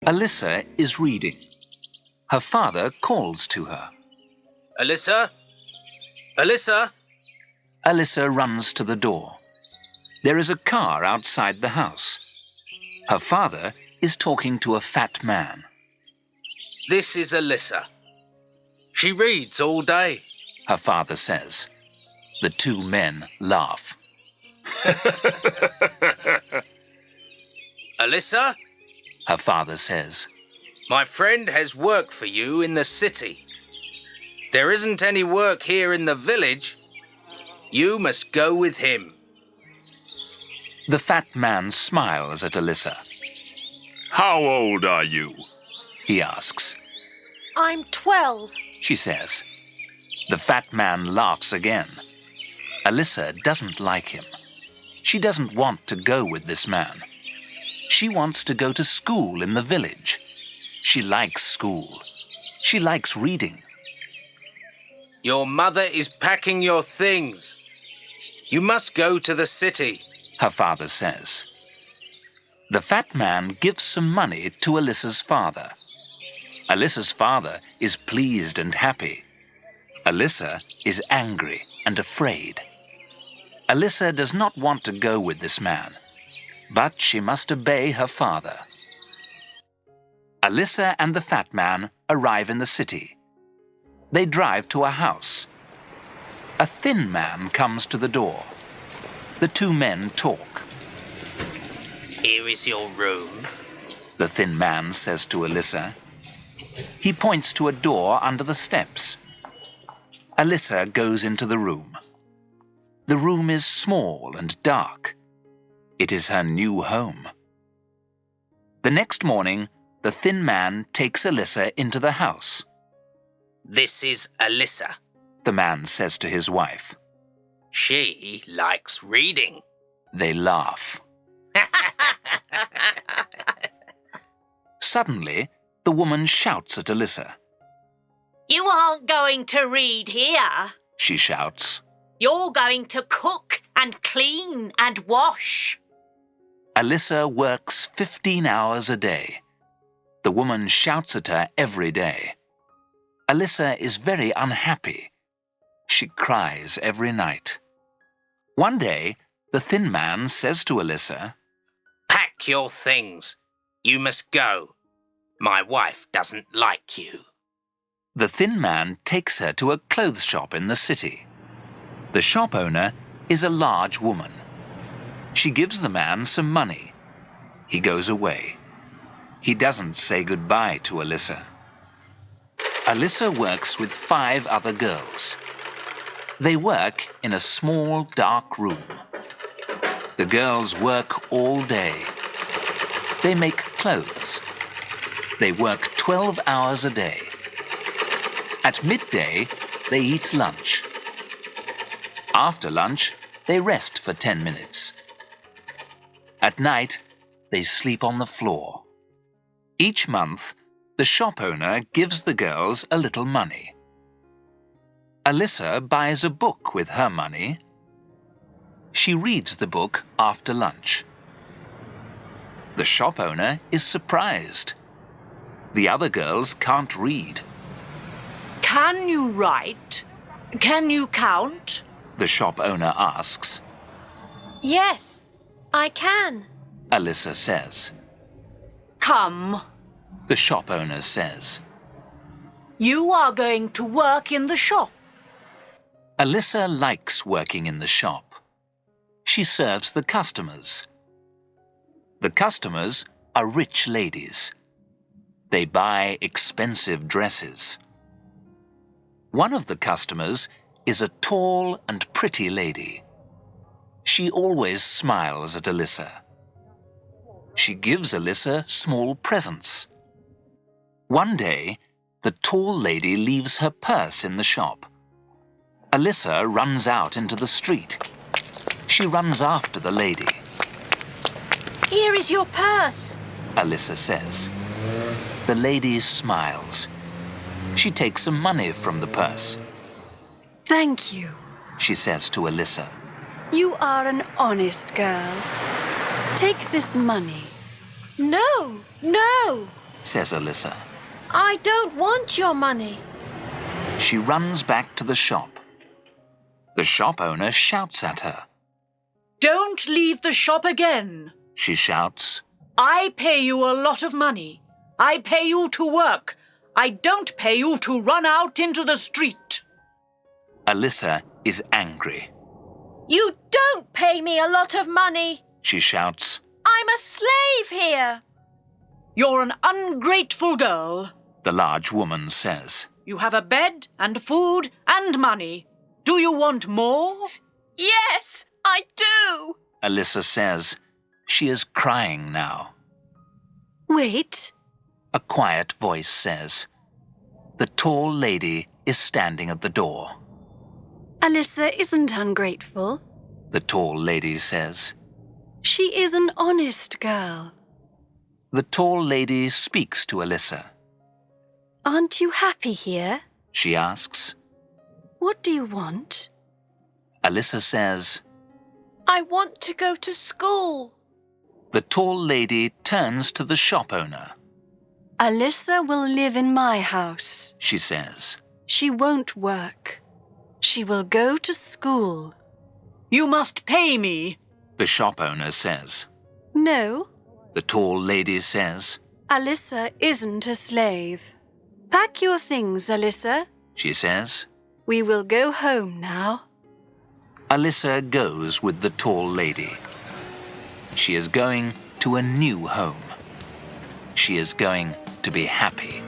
Alyssa is reading. Her father calls to her. Alyssa? Alyssa? Alyssa runs to the door. There is a car outside the house. Her father is talking to a fat man. This is Alyssa. She reads all day. Her father says. The two men laugh. Alyssa? Her father says. My friend has work for you in the city. There isn't any work here in the village. You must go with him. The fat man smiles at Alyssa. How old are you? He asks. I'm 12. She says. The fat man laughs again. Alyssa doesn't like him. She doesn't want to go with this man. She wants to go to school in the village. She likes school. She likes reading. Your mother is packing your things. You must go to the city, her father says. The fat man gives some money to Alyssa's father. Alyssa's father is pleased and happy. Alyssa is angry and afraid. Alyssa does not want to go with this man, but she must obey her father. Alyssa and the fat man arrive in the city. They drive to a house. A thin man comes to the door. The two men talk. Here is your room, the thin man says to Alyssa. He points to a door under the steps. Alyssa goes into the room. The room is small and dark. It is her new home. The next morning, the thin man takes Alyssa into the house. This is Alyssa, the man says to his wife. She likes reading. They laugh. Suddenly, the woman shouts at Alyssa. You aren't going to read here, she shouts. You're going to cook and clean and wash. Alyssa works 15 hours a day. The woman shouts at her every day. Alyssa is very unhappy. She cries every night. One day, the thin man says to Alyssa, Pack your things. You must go. My wife doesn't like you. The thin man takes her to a clothes shop in the city. The shop owner is a large woman. She gives the man some money. He goes away. He doesn't say goodbye to Alyssa. Alyssa works with 5 other girls. They work in a small, dark room. The girls work all day. They make clothes. They work 12 hours a day. At midday, they eat lunch. After lunch, they rest for 10 minutes. At night, they sleep on the floor. Each month, the shop owner gives the girls a little money. Alyssa buys a book with her money. She reads the book after lunch. The shop owner is surprised. The other girls can't read. Can you write? Can you count? The shop owner asks. Yes, I can, Alyssa says. Come, the shop owner says. You are going to work in the shop. Alyssa likes working in the shop. She serves the customers. The customers are rich ladies. They buy expensive dresses. One of the customers is a tall and pretty lady. She always smiles at Alyssa. She gives Alyssa small presents. One day, the tall lady leaves her purse in the shop. Alyssa runs out into the street. She runs after the lady. Here is your purse, Alyssa says. The lady smiles. She takes some money from the purse. Thank you, she says to Alyssa. You are an honest girl. Take this money. No, no, says Alyssa. I don't want your money. She runs back to the shop. The shop owner shouts at her. Don't leave the shop again. She shouts. I pay you a lot of money. I pay you to work. I don't pay you to run out into the street. Alyssa is angry. You don't pay me a lot of money. She shouts. I'm a slave here. You're an ungrateful girl. The large woman says. You have a bed and food and money. Do you want more? Yes, I do. Alyssa says. She is crying now. Wait. A quiet voice says. The tall lady is standing at the door. Alyssa isn't ungrateful. The tall lady says. She is an honest girl. The tall lady speaks to Alyssa. Aren't you happy here? She asks. What do you want? Alyssa says. I want to go to school. The tall lady turns to the shop owner. Alyssa will live in my house. She says. She won't work. She will go to school. You must pay me. The shop owner says. No, The tall lady says. Alyssa isn't a slave. Pack your things, Alyssa. She says. We will go home now. Alyssa goes with the tall lady. She is going to a new home. She is going to be happy.